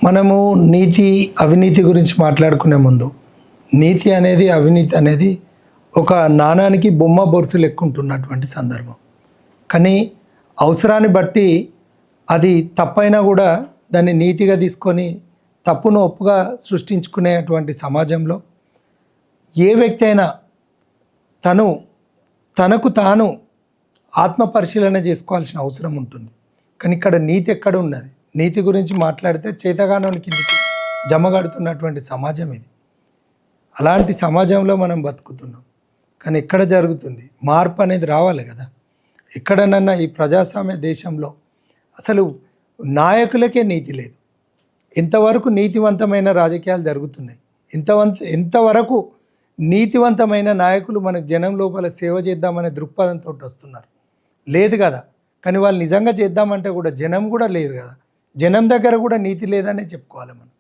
మనము నీతి అవినీతి గురించి మాట్లాడుకునే ముందు నీతి అనేది అవినీతి అనేది ఒక నాణానికి బొమ్మ బొరుసు లెక్కుంటున్నటువంటి సందర్భం. కానీ అవసరాన్ని బట్టి అది తప్పైనా కూడా దాన్ని నీతిగా తీసుకొని తప్పును ఒప్పుగా సృష్టించుకునేటువంటి సమాజంలో ఏ వ్యక్తి అయినా తనకు తాను ఆత్మ పరిశీలన చేసుకోవాల్సిన అవసరం ఉంటుంది. కానీ ఇక్కడ నీతి ఎక్కడ ఉన్నది? నీతి గురించి మాట్లాడితే చేతగానోని కిందికి జమగడుతున్నటువంటి సమాజం ఇది. అలాంటి సమాజంలో మనం బతుకుతున్నాం. కానీ ఎక్కడ జరుగుతుంది? మార్పు అనేది రావాలి కదా. ఎక్కడనన్నా ఈ ప్రజాస్వామ్య దేశంలో అసలు నాయకులకే నీతి లేదు. ఎంతవరకు నీతివంతమైన రాజకీయాలు జరుగుతున్నాయి? ఎంతవరకు నీతివంతమైన నాయకులు మనకు జనం లోపల సేవ చేద్దామనే దృక్పథంతో వస్తున్నారు? లేదు కదా. కానీ వాళ్ళు నిజంగా చేద్దామంటే కూడా జనం కూడా లేదు కదా. జనం దగ్గర కూడా నీతి లేదనే చెప్పుకోవాలి మనం.